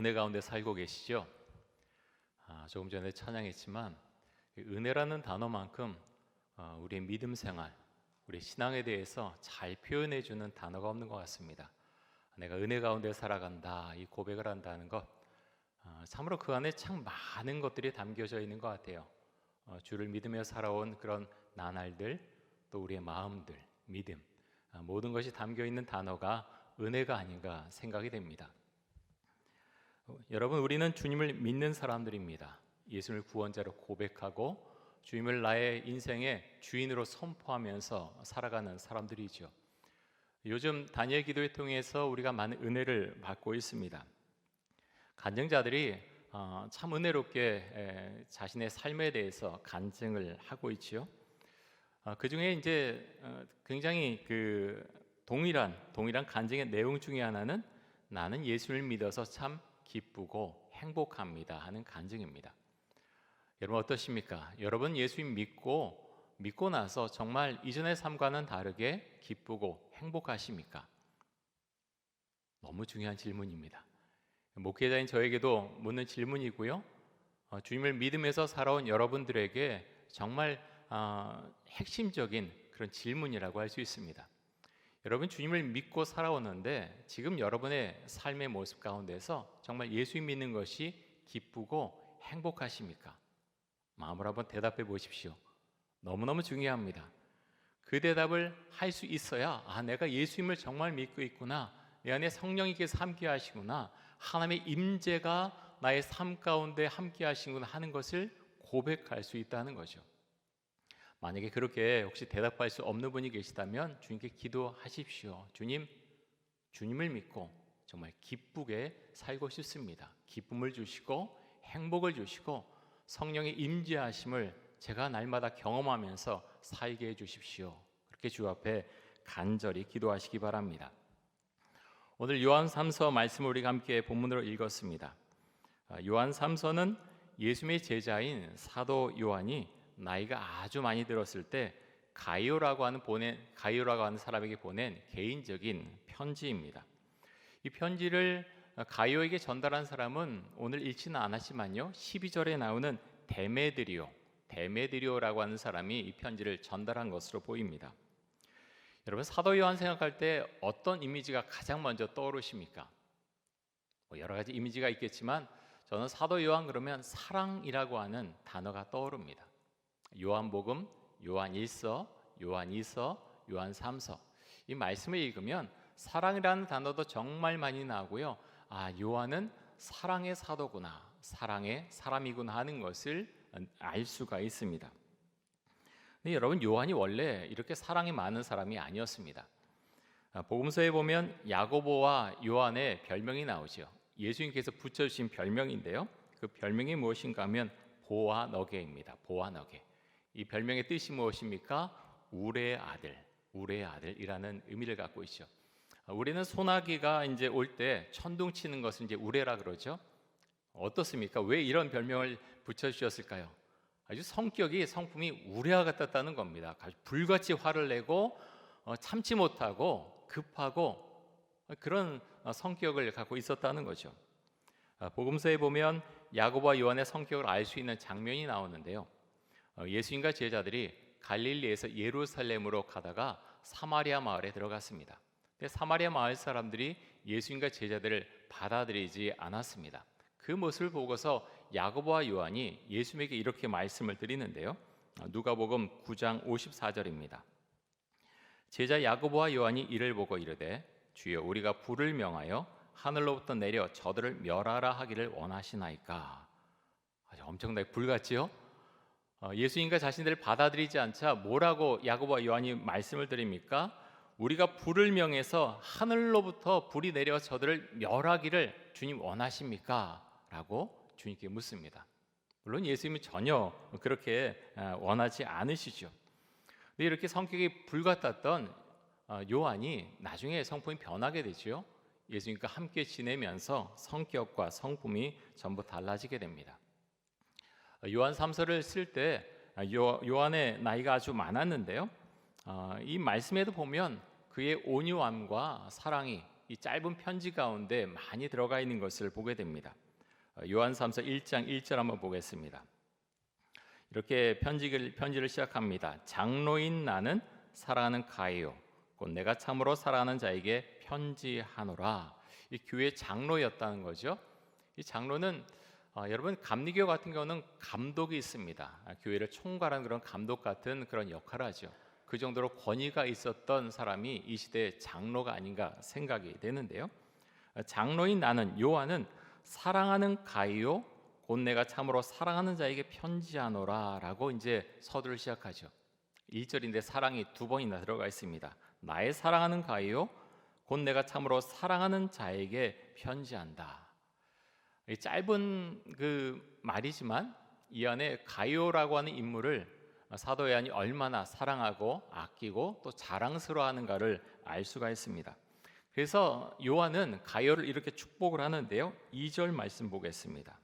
은혜 가운데 살고 계시죠? 조금 전에 찬양했지만 은혜라는 단어만큼 우리의 믿음 생활, 우리 신앙에 대해서 잘 표현해주는 단어가 없는 것 같습니다. 내가 은혜 가운데 살아간다, 이 고백을 한다는 것, 참으로 그 안에 참 많은 것들이 담겨져 있는 것 같아요. 주를 믿으며 살아온 그런 나날들, 또 우리의 마음들, 믿음, 모든 것이 담겨 있는 단어가 은혜가 아닌가 생각이 됩니다. 여러분, 우리는 주님을 믿는 사람들입니다. 예수를 구원자로 고백하고 주님을 나의 인생의 주인으로 선포하면서 살아가는 사람들이죠. 요즘 다니엘 기도회 통해서 우리가 많은 은혜를 받고 있습니다. 간증자들이 참 은혜롭게 자신의 삶에 대해서 간증을 하고 있지요. 그 중에 이제 굉장히 동일한 간증의 내용 중에 하나는 나는 예수를 믿어서 참 기쁘고 행복합니다 하는 간증입니다. 여러분 어떠십니까? 여러분 예수님 믿고 나서 정말 이전의 삶과는 다르게 기쁘고 행복하십니까? 너무 중요한 질문입니다. 목회자인 저에게도 묻는 질문이고요. 주님을 믿으면서 살아온 여러분들에게 정말 핵심적인 그런 질문이라고 할 수 있습니다. 여러분 주님을 믿고 살아오는데 지금 여러분의 삶의 모습 가운데서 정말 예수 믿는 것이 기쁘고 행복하십니까? 마음으로 한번 대답해 보십시오. 너무너무 중요합니다. 그 대답을 할 수 있어야 내가 예수님을 정말 믿고 있구나, 내 안에 성령님께서 함께 하시구나, 하나님의 임재가 나의 삶 가운데 함께 하시구나 하는 것을 고백할 수 있다는 거죠. 만약에 그렇게 혹시 대답할 수 없는 분이 계시다면 주님께 기도하십시오. 주님을 믿고 정말 기쁘게 살고 싶습니다. 기쁨을 주시고 행복을 주시고 성령의 임재하심을 제가 날마다 경험하면서 살게 해주십시오. 그렇게 주 앞에 간절히 기도하시기 바랍니다. 오늘 요한 3서 말씀을 우리가 함께 본문으로 읽었습니다. 요한 3서는 예수님의 제자인 사도 요한이 나이가 아주 많이 들었을 때 가이오라고 하는 사람에게 보낸 개인적인 편지입니다. 이 편지를 가이오에게 전달한 사람은 오늘 읽지는 않았지만요, 12절에 나오는 데메드리오라고 하는 사람이 이 편지를 전달한 것으로 보입니다. 여러분 사도 요한 생각할 때 어떤 이미지가 가장 먼저 떠오르십니까? 여러 가지 이미지가 있겠지만 저는 사도 요한 그러면 사랑이라고 하는 단어가 떠오릅니다. 요한복음, 요한 1서, 요한 2서, 요한 3서 이 말씀을 읽으면 사랑이라는 단어도 정말 많이 나오고요. 요한은 사랑의 사도구나, 사랑의 사람이구나 하는 것을 알 수가 있습니다. 근데 여러분 요한이 원래 이렇게 사랑이 많은 사람이 아니었습니다. 복음서에 보면 야고보와 요한의 별명이 나오죠. 예수님께서 붙여주신 별명인데요, 그 별명이 무엇인가 하면 보아너게입니다. 보아너게. 이 별명의 뜻이 무엇입니까? 우레의 아들이라는 의미를 갖고 있죠. 우리는 소나기가 이제 올 때 천둥 치는 것을 이제 우레라 그러죠. 어떻습니까? 왜 이런 별명을 붙여주셨을까요? 아주 성품이 우레와 같았다는 겁니다. 아주 불같이 화를 내고 참지 못하고 급하고 그런 성격을 갖고 있었다는 거죠. 복음서에 보면 야고보와 요한의 성격을 알 수 있는 장면이 나오는데요. 예수님과 제자들이 갈릴리에서 예루살렘으로 가다가 사마리아 마을에 들어갔습니다. 근데 사마리아 마을 사람들이 예수님과 제자들을 받아들이지 않았습니다. 그 모습을 보고서 야고보와 요한이 예수님에게 이렇게 말씀을 드리는데요. 누가복음 9장 54절입니다. 제자 야고보와 요한이 이를 보고 이르되 주여 우리가 불을 명하여 하늘로부터 내려 저들을 멸하라 하기를 원하시나이까. 아주 엄청나게 불같지요? 예수님과 자신들을 받아들이지 않자 뭐라고 야고보와 요한이 말씀을 드립니까? 우리가 불을 명해서 하늘로부터 불이 내려 저들을 멸하기를 주님 원하십니까? 라고 주님께 묻습니다. 물론 예수님은 전혀 그렇게 원하지 않으시죠. 근데 이렇게 성격이 불같았던 요한이 나중에 성품이 변하게 되죠. 예수님과 함께 지내면서 성격과 성품이 전부 달라지게 됩니다. 요한 3서를 쓸 때 요한의 나이가 아주 많았는데요, 이 말씀에도 보면 그의 온유함과 사랑이 이 짧은 편지 가운데 많이 들어가 있는 것을 보게 됩니다. 요한삼서 1장 1절 한번 보겠습니다. 이렇게 편지를 시작합니다. 장로인 나는 사랑하는 가이오 곧 내가 참으로 사랑하는 자에게 편지하노라. 이 교회 장로였다는 거죠. 이 장로는 여러분 감리교 같은 경우는 감독이 있습니다. 교회를 총괄하는 그런 감독 같은 그런 역할을 하죠. 그 정도로 권위가 있었던 사람이 이 시대의 장로가 아닌가 생각이 되는데요. 장로인 나는 요한은 사랑하는 가이오 곧 내가 참으로 사랑하는 자에게 편지하노라라고 이제 서두를 시작하죠. 1절인데 사랑이 두 번이나 들어가 있습니다. 나의 사랑하는 가이오 곧 내가 참으로 사랑하는 자에게 편지한다. 이 짧은 그 말이지만 이 안에 가이오라고 하는 인물을 사도 요한이 얼마나 사랑하고 아끼고 또 자랑스러워하는가를 알 수가 있습니다. 그래서 요한은 가이오를 이렇게 축복을 하는데요. 2절 말씀 보겠습니다.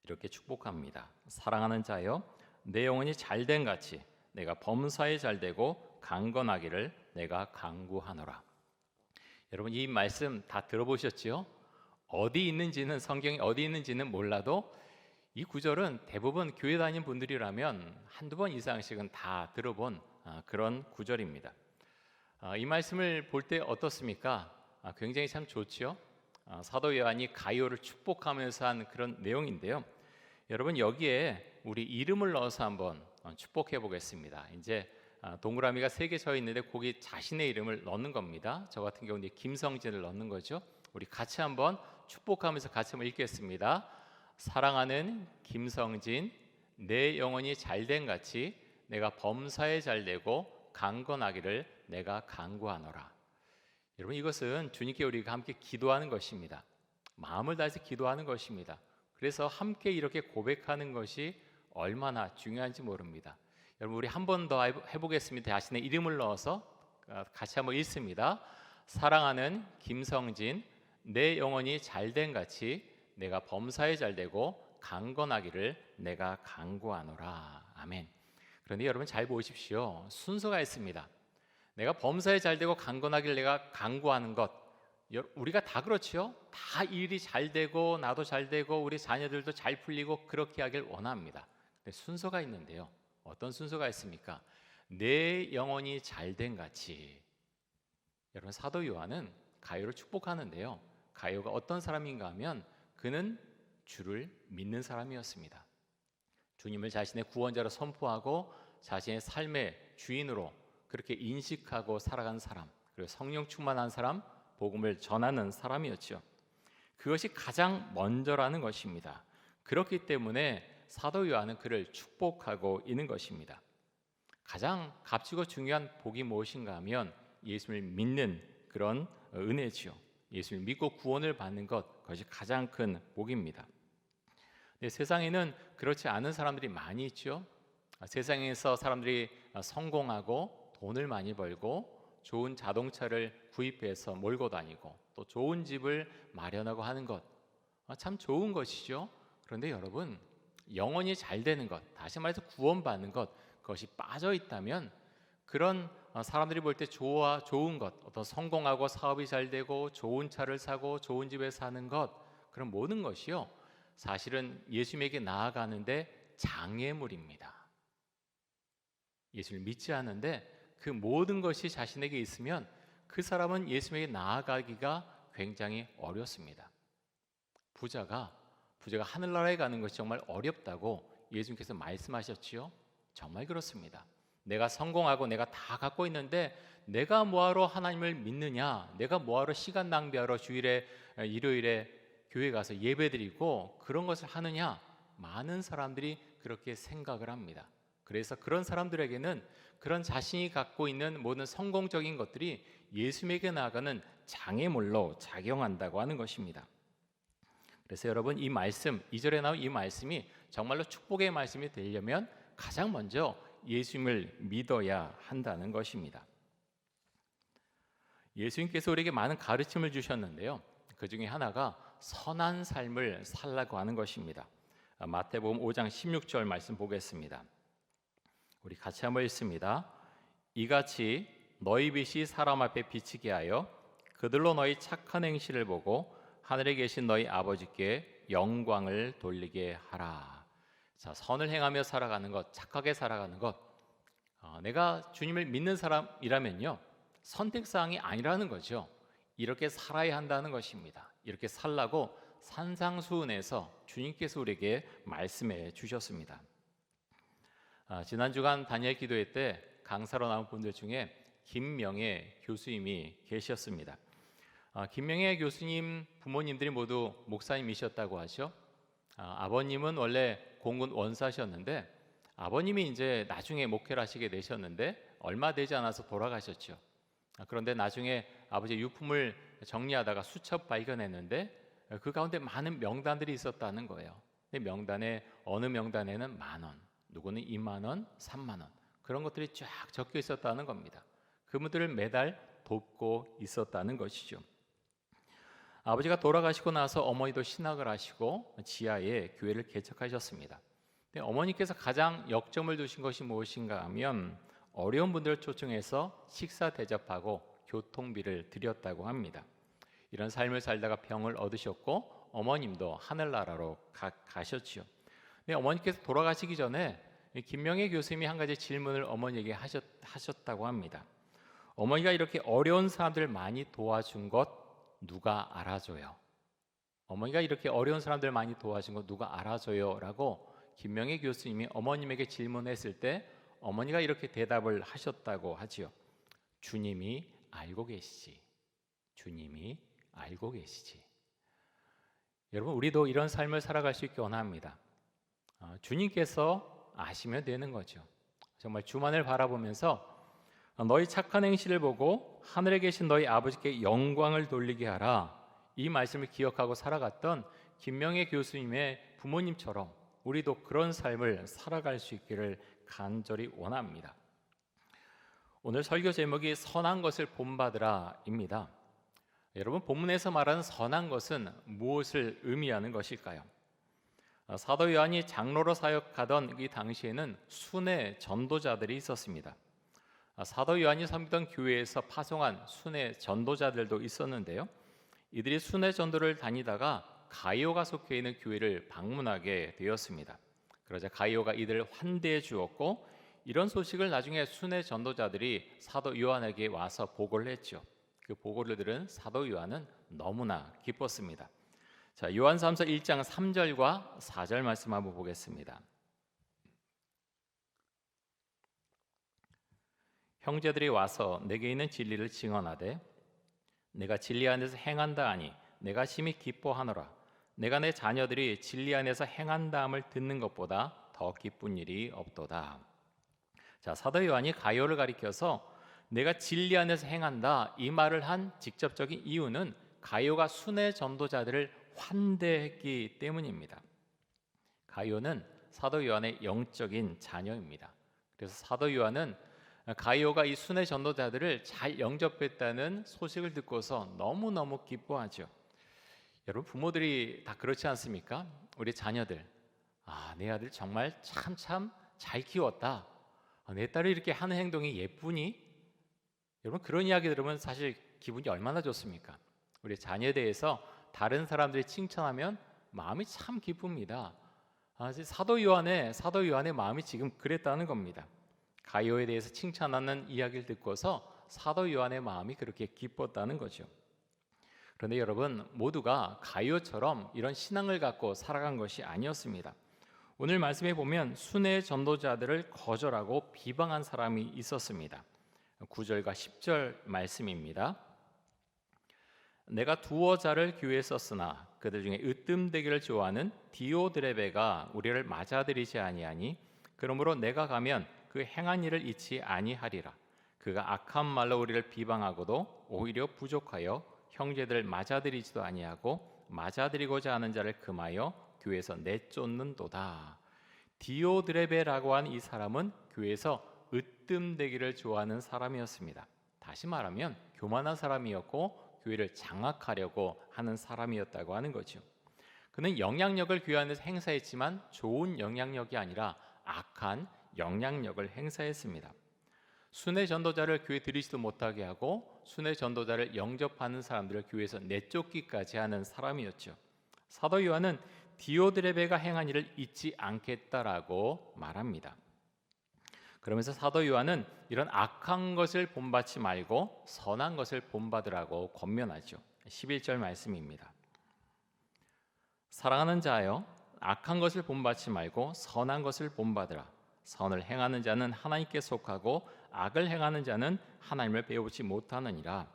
이렇게 축복합니다. 사랑하는 자여 내 영혼이 잘된 같이 내가 범사에 잘되고 강건하기를 내가 간구하노라. 여러분 이 말씀 다 들어보셨지요? 어디 있는지는 성경이 어디 있는지는 몰라도 이 구절은 대부분 교회 다니는 분들이라면 한두 번 이상씩은 다 들어본 그런 구절입니다. 이 말씀을 볼 때 어떻습니까? 굉장히 참 좋지요. 사도 요한이 가이오를 축복하면서 한 그런 내용인데요. 여러분 여기에 우리 이름을 넣어서 한번 축복해 보겠습니다. 이제 동그라미가 3개 져 있는데 거기 자신의 이름을 넣는 겁니다. 저 같은 경우는 김성진을 넣는 거죠. 우리 같이 한번 축복하면서 같이 한번 읽겠습니다. 사랑하는 김성진, 내 영혼이 잘된 같이 내가 범사에 잘되고 강건하기를 내가 간구하노라. 여러분 이것은 주님께 우리가 함께 기도하는 것입니다. 마음을 다해서 기도하는 것입니다. 그래서 함께 이렇게 고백하는 것이 얼마나 중요한지 모릅니다. 여러분 우리 한 번 더 해보겠습니다. 자신의 이름을 넣어서 같이 한번 읽습니다. 사랑하는 김성진, 내 영혼이 잘된 같이 내가 범사에 잘되고 강건하기를 내가 간구하노라. 아멘. 그런데 여러분 잘 보십시오. 순서가 있습니다. 내가 범사에 잘되고 강건하기를 내가 간구하는 것, 우리가 다 그렇지요. 다 일이 잘 되고 나도 잘 되고 우리 자녀들도 잘 풀리고 그렇게 하길 원합니다. 근데 순서가 있는데요. 어떤 순서가 있습니까? 내 영혼이 잘된 같이. 여러분 사도 요한은 가이오를 축복하는데요. 가이오가 어떤 사람인가 하면 그는 주를 믿는 사람이었습니다. 주님을 자신의 구원자로 선포하고 자신의 삶의 주인으로 그렇게 인식하고 살아간 사람, 그리고 성령 충만한 사람, 복음을 전하는 사람이었죠. 그것이 가장 먼저라는 것입니다. 그렇기 때문에 사도 요한은 그를 축복하고 있는 것입니다. 가장 값지고 중요한 복이 무엇인가 하면 예수를 믿는 그런 은혜지요. 예수를 믿고 구원을 받는 것, 그것이 가장 큰 복입니다. 근데 세상에는 그렇지 않은 사람들이 많이 있죠. 세상에서 사람들이 성공하고 돈을 많이 벌고 좋은 자동차를 구입해서 몰고 다니고 또 좋은 집을 마련하고 하는 것, 참 좋은 것이죠. 그런데 여러분 영혼이 잘 되는 것, 다시 말해서 구원받는 것, 그것이 빠져 있다면 그런 사람들이 볼 때 좋은 것, 어떤 성공하고 사업이 잘 되고 좋은 차를 사고 좋은 집에 사는 것, 그런 모든 것이요 사실은 예수님에게 나아가는데 장애물입니다. 예수를 믿지 않는데 그 모든 것이 자신에게 있으면 그 사람은 예수님에게 나아가기가 굉장히 어렵습니다. 부자가 하늘나라에 가는 것이 정말 어렵다고 예수님께서 말씀하셨지요. 정말 그렇습니다. 내가 성공하고 내가 다 갖고 있는데 내가 뭐하러 하나님을 믿느냐, 내가 뭐하러 시간 낭비하러 주일에 일요일에 교회 가서 예배드리고 그런 것을 하느냐, 많은 사람들이 그렇게 생각을 합니다. 그래서 그런 사람들에게는 그런 자신이 갖고 있는 모든 성공적인 것들이 예수님에게 나아가는 장애물로 작용한다고 하는 것입니다. 그래서 여러분 이 말씀, 2절에 나온 이 말씀이 정말로 축복의 말씀이 되려면 가장 먼저 예수님을 믿어야 한다는 것입니다. 예수님께서 우리에게 많은 가르침을 주셨는데요. 그 중에 하나가 선한 삶을 살라고 하는 것입니다. 마태복음 5장 16절 말씀 보겠습니다. 우리 같이 한번 읽습니다. 이같이 너희 빛이 사람 앞에 비치게 하여 그들로 너희 착한 행실을 보고 하늘에 계신 너희 아버지께 영광을 돌리게 하라. 자, 선을 행하며 살아가는 것, 착하게 살아가는 것. 내가 주님을 믿는 사람이라면요, 선택사항이 아니라는 거죠. 이렇게 살아야 한다는 것입니다. 이렇게 살라고 산상수훈에서 주님께서 우리에게 말씀해 주셨습니다. 지난 주간 다니엘 기도회 때 강사로 나온 분들 중에 김명애 교수님이 계셨습니다. 김명애 교수님 부모님들이 모두 목사님이셨다고 하죠. 아버님은 원래 공군 원사셨는데 아버님이 이제 나중에 목회를 하시게 되셨는데 얼마 되지 않아서 돌아가셨죠. 그런데 나중에 아버지의 유품을 정리하다가 수첩 발견했는데 그 가운데 많은 명단들이 있었다는 거예요. 명단에 어느 명단에는 10,000원, 누구는 20,000원, 30,000원 그런 것들이 쫙 적혀 있었다는 겁니다. 그분들을 매달 돕고 있었다는 것이죠. 아버지가 돌아가시고 나서 어머니도 신학을 하시고 지하에 교회를 개척하셨습니다. 어머니께서 가장 역점을 두신 것이 무엇인가 하면 어려운 분들을 초청해서 식사 대접하고 교통비를 드렸다고 합니다. 이런 삶을 살다가 병을 얻으셨고 어머님도 하늘나라로 가셨지요. 근데 어머니께서 돌아가시기 전에 김명애 교수님이 한 가지 질문을 어머니에게 하셨다고 합니다. 어머니가 이렇게 어려운 사람들을 많이 도와준 것 누가 알아줘요? 어머니가 이렇게 어려운 사람들 많이 도와준 것 누가 알아줘요? 라고 김명애 교수님이 어머님에게 질문했을 때 어머니가 이렇게 대답을 하셨다고 하지요. 주님이 알고 계시지. 주님이 알고 계시지. 여러분, 우리도 이런 삶을 살아갈 수 있게 원합니다. 주님께서 아시면 되는 거죠. 정말 주만을 바라보면서 너희 착한 행실을 보고 하늘에 계신 너희 아버지께 영광을 돌리게 하라. 이 말씀을 기억하고 살아갔던 김명애 교수님의 부모님처럼 우리도 그런 삶을 살아갈 수 있기를 간절히 원합니다. 오늘 설교 제목이 선한 것을 본받으라입니다. 여러분, 본문에서 말하는 선한 것은 무엇을 의미하는 것일까요? 사도 요한이 장로로 사역하던 이 당시에는 순회 전도자들이 있었습니다. 사도 요한이 섬기던 교회에서 파송한 순회 전도자들도 있었는데요. 이들이 순회 전도를 다니다가 가이오가 속해 있는 교회를 방문하게 되었습니다. 그러자 가이오가 이들을 환대해 주었고 이런 소식을 나중에 순회 전도자들이 사도 요한에게 와서 보고를 했죠. 그 보고를 들은 사도 요한은 너무나 기뻤습니다. 자, 요한삼서 1장 3절과 4절 말씀 한번 보겠습니다. 형제들이 와서 내게 있는 진리를 증언하되 내가 진리 안에서 행한다 하니 내가 심히 기뻐하노라. 내가 내 자녀들이 진리 안에서 행한다함을 듣는 것보다 더 기쁜 일이 없도다. 자, 사도 요한이 가이오를 가리켜서 내가 진리 안에서 행한다 이 말을 한 직접적인 이유는 가이오가 순회 전도자들을 환대했기 때문입니다. 가이오는 사도 요한의 영적인 자녀입니다. 그래서 사도 요한은 가이오가 이 순회 전도자들을 잘 영접했다는 소식을 듣고서 너무너무 기뻐하죠. 여러분, 부모들이 다 그렇지 않습니까? 우리 자녀들, 내 아들 정말 참 잘 키웠다. 내 딸이 이렇게 하는 행동이 예쁘니? 여러분, 그런 이야기 들으면 사실 기분이 얼마나 좋습니까? 우리 자녀에 대해서 다른 사람들이 칭찬하면 마음이 참 기쁩니다. 사도 요한의 마음이 지금 그랬다는 겁니다. 가이오에 대해서 칭찬하는 이야기를 듣고서 사도 요한의 마음이 그렇게 기뻤다는 거죠. 그런데 여러분, 모두가 가이오처럼 이런 신앙을 갖고 살아간 것이 아니었습니다. 오늘 말씀에 보면 순회 전도자들을 거절하고 비방한 사람이 있었습니다. 9절과 10절 말씀입니다. 내가 두어 자를 교회에 썼으나 그들 중에 으뜸되기를 좋아하는 디오드레베가 우리를 맞아들이지 아니하니 그러므로 내가 가면 그 행한 일을 잊지 아니하리라. 그가 악한 말로 우리를 비방하고도 오히려 부족하여 형제들을 맞아들이지도 아니하고 맞아들이고자 하는 자를 금하여 교회에서 내쫓는도다. 디오드레베라고 한 이 사람은 교회에서 으뜸되기를 좋아하는 사람이었습니다. 다시 말하면 교만한 사람이었고 교회를 장악하려고 하는 사람이었다고 하는 거죠. 그는 영향력을 교회 안에서 행사했지만 좋은 영향력이 아니라 악한 영향력을 행사했습니다. 순회 전도자를 교회 들이지도 못하게 하고 순회 전도자를 영접하는 사람들을 교회에서 내쫓기까지 하는 사람이었죠. 사도 요한은 디오드레베가 행한 일을 잊지 않겠다라고 말합니다. 그러면서 사도 요한은 이런 악한 것을 본받지 말고 선한 것을 본받으라고 권면하죠. 11절 말씀입니다. 사랑하는 자여, 악한 것을 본받지 말고 선한 것을 본받으라. 선을 행하는 자는 하나님께 속하고 악을 행하는 자는 하나님을 배우지 못하느니라.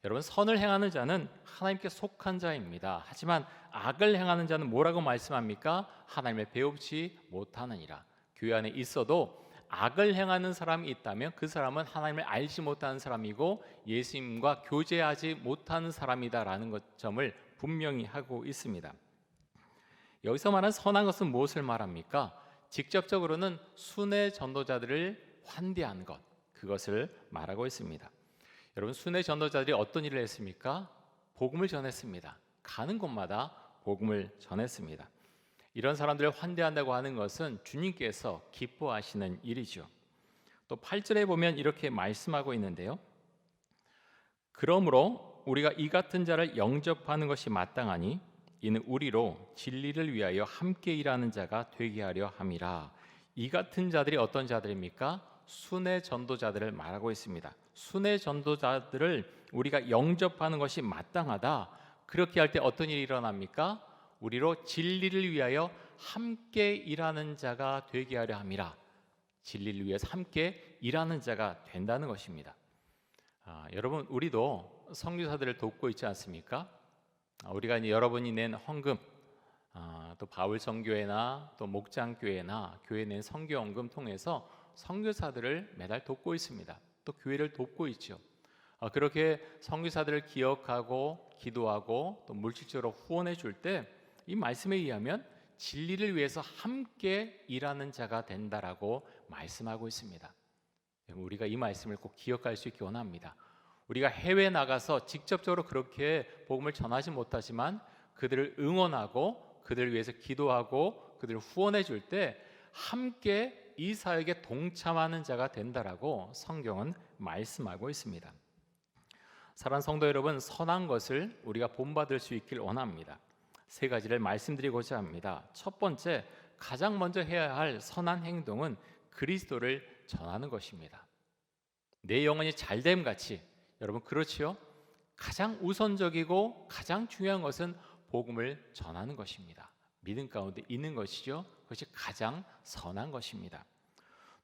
여러분, 선을 행하는 자는 하나님께 속한 자입니다. 하지만 악을 행하는 자는 뭐라고 말씀합니까? 하나님을 배우지 못하느니라. 교회 안에 있어도 악을 행하는 사람이 있다면 그 사람은 하나님을 알지 못하는 사람이고 예수님과 교제하지 못하는 사람이다라는 점을 분명히 하고 있습니다. 여기서 말하는 선한 것은 무엇을 말합니까? 직접적으로는 순회 전도자들을 환대한 것, 그것을 말하고 있습니다. 여러분, 순회 전도자들이 어떤 일을 했습니까? 복음을 전했습니다. 가는 곳마다 복음을 전했습니다. 이런 사람들을 환대한다고 하는 것은 주님께서 기뻐하시는 일이죠. 또 8절에 보면 이렇게 말씀하고 있는데요. 그러므로 우리가 이 같은 자를 영접하는 것이 마땅하니 이는 우리로 진리를 위하여 함께 일하는 자가 되게 하려 함이라. 이 같은 자들이 어떤 자들입니까? 순회 전도자들을 말하고 있습니다. 순회 전도자들을 우리가 영접하는 것이 마땅하다. 그렇게 할 때 어떤 일이 일어납니까? 우리로 진리를 위하여 함께 일하는 자가 되게 하려 함이라. 진리를 위해서 함께 일하는 자가 된다는 것입니다. 여러분, 우리도 선교사들을 돕고 있지 않습니까? 우리가 이제 여러분이 낸 헌금, 또 바울 선교회나 또 목장교회나 교회 낸 선교헌금 통해서 선교사들을 매달 돕고 있습니다. 또 교회를 돕고 있죠. 그렇게 선교사들을 기억하고 기도하고 또 물질적으로 후원해 줄 때 이 말씀에 의하면 진리를 위해서 함께 일하는 자가 된다라고 말씀하고 있습니다. 우리가 이 말씀을 꼭 기억할 수 있기 원합니다. 우리가 해외 나가서 직접적으로 그렇게 복음을 전하지 못하지만 그들을 응원하고 그들을 위해서 기도하고 그들을 후원해 줄 때 함께 이 사역에 동참하는 자가 된다라고 성경은 말씀하고 있습니다. 사랑하는 성도 여러분, 선한 것을 우리가 본받을 수 있길 원합니다. 세 가지를 말씀드리고자 합니다. 첫 번째, 가장 먼저 해야 할 선한 행동은 그리스도를 전하는 것입니다. 내 영혼이 잘됨 같이, 여러분 그렇지요? 가장 우선적이고 가장 중요한 것은 복음을 전하는 것입니다. 믿음 가운데 있는 것이죠. 그것이 가장 선한 것입니다.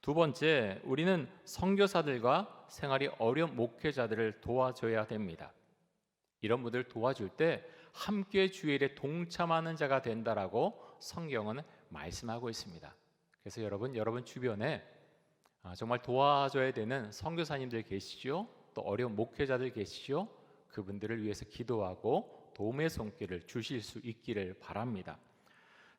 두 번째, 우리는 선교사들과 생활이 어려운 목회자들을 도와줘야 됩니다. 이런 분들을 도와줄 때 함께 주의 일에 동참하는 자가 된다라고 성경은 말씀하고 있습니다. 그래서 여러분 주변에 정말 도와줘야 되는 선교사님들 계시죠? 또 어려운 목회자들 계시죠? 그분들을 위해서 기도하고 도움의 손길을 주실 수 있기를 바랍니다.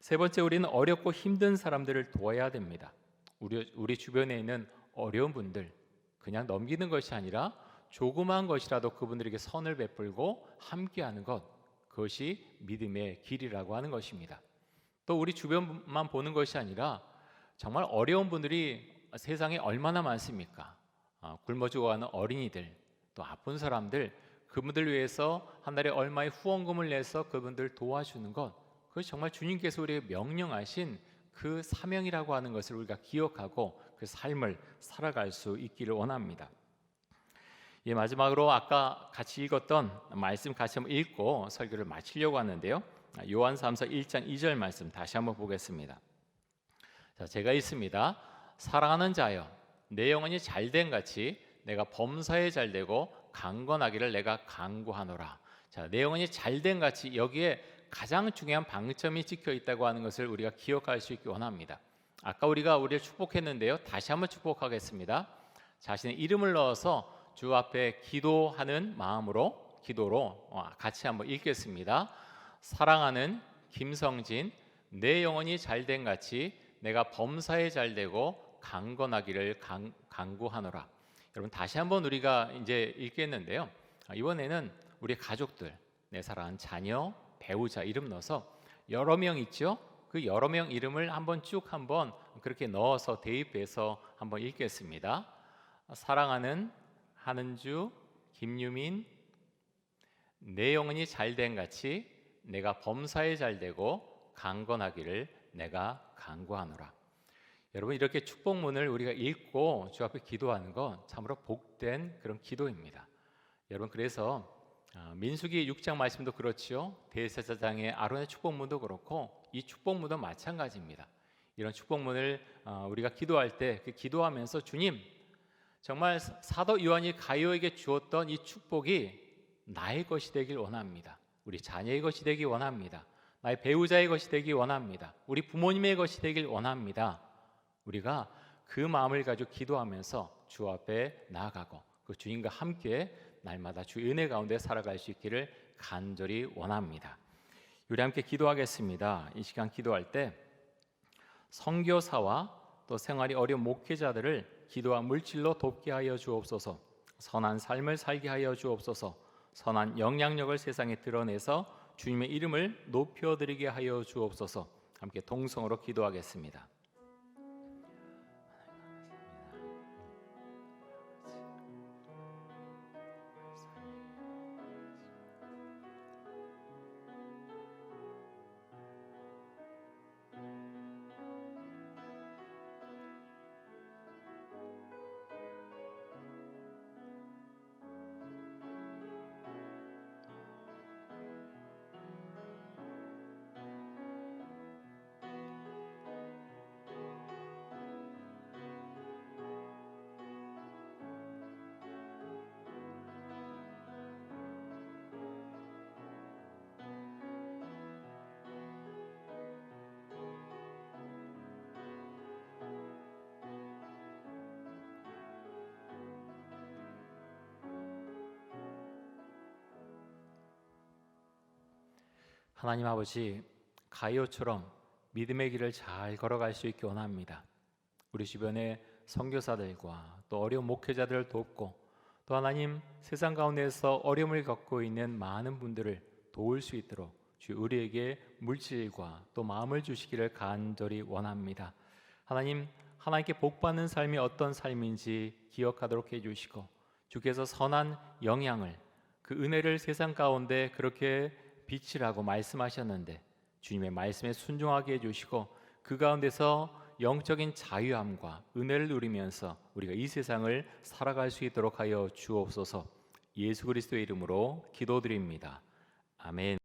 세 번째, 우리는 어렵고 힘든 사람들을 도와야 됩니다. 우리 주변에 있는 어려운 분들 그냥 넘기는 것이 아니라 조그마한 것이라도 그분들에게 선을 베풀고 함께하는 것, 그것이 믿음의 길이라고 하는 것입니다. 또 우리 주변만 보는 것이 아니라 정말 어려운 분들이 세상에 얼마나 많습니까? 굶어 죽어가는 어린이들, 또 아픈 사람들, 그분들 위해서 한 달에 얼마의 후원금을 내서 그분들 도와주는 것, 그것이 정말 주님께서 우리에게 명령하신 그 사명이라고 하는 것을 우리가 기억하고 그 삶을 살아갈 수 있기를 원합니다. 마지막으로 아까 같이 읽었던 말씀 같이 한번 읽고 설교를 마치려고 하는데요. 요한사도서 1장 2절 말씀 다시 한번 보겠습니다. 자, 제가 읽습니다. 사랑하는 자여, 내 영혼이 잘된 같이 내가 범사에 잘되고 강건하기를 내가 간구하노라. 자, 내 영혼이 잘된 같이 여기에 가장 중요한 방점이 찍혀 있다고 하는 것을 우리가 기억할 수 있기 원합니다. 아까 우리를 축복했는데요. 다시 한번 축복하겠습니다. 자신의 이름을 넣어서 주 앞에 기도하는 마음으로 기도로 같이 한번 읽겠습니다. 사랑하는 김성진, 내 영혼이 잘된 같이 내가 범사에 잘되고 강건하기를 간구하노라. 여러분 다시 한번 우리가 이제 읽겠는데요. 이번에는 우리 가족들, 내 사랑하는 자녀, 배우자 이름 넣어서 여러 명 있죠? 그 여러 명 이름을 한번 그렇게 넣어서 대입해서 한번 읽겠습니다. 사랑하는 한은주, 김유민, 내 영혼이 잘된 같이 내가 범사에 잘되고 강건하기를 내가 간구하노라. 여러분, 이렇게 축복문을 우리가 읽고 주 앞에 기도하는 건 참으로 복된 그런 기도입니다. 여러분, 그래서 민수기 6장 말씀도 그렇지요. 대제사장의 아론의 축복문도 그렇고 이 축복문도 마찬가지입니다. 이런 축복문을 우리가 기도할 때 기도하면서 주님, 정말 사도 요한이 가룟에게 주었던 이 축복이 나의 것이 되길 원합니다. 우리 자녀의 것이 되길 원합니다. 나의 배우자의 것이 되길 원합니다. 우리 부모님의 것이 되길 원합니다. 우리가 그 마음을 가지고 기도하면서 주 앞에 나아가고 그 주님과 함께 날마다 주 은혜 가운데 살아갈 수 있기를 간절히 원합니다. 우리 함께 기도하겠습니다. 이 시간 기도할 때 선교사와 또 생활이 어려운 목회자들을 기도와 물질로 돕게 하여 주옵소서. 선한 삶을 살게 하여 주옵소서. 선한 영향력을 세상에 드러내서 주님의 이름을 높여드리게 하여 주옵소서. 함께 동성으로 기도하겠습니다. 하나님 아버지, 가룟처럼 믿음의 길을 잘 걸어갈 수 있게 원합니다. 우리 주변의 선교사들과 또 어려운 목회자들을 돕고 또 하나님 세상 가운데서 어려움을 겪고 있는 많은 분들을 도울 수 있도록 주 우리에게 물질과 또 마음을 주시기를 간절히 원합니다. 하나님, 하나님께 복받는 삶이 어떤 삶인지 기억하도록 해주시고 주께서 선한 영향을, 그 은혜를 세상 가운데 그렇게 빛이라고 말씀하셨는데 주님의 말씀에 순종하게 해주시고 그 가운데서 영적인 자유함과 은혜를 누리면서 우리가 이 세상을 살아갈 수 있도록 하여 주옵소서. 예수 그리스도의 이름으로 기도드립니다. 아멘.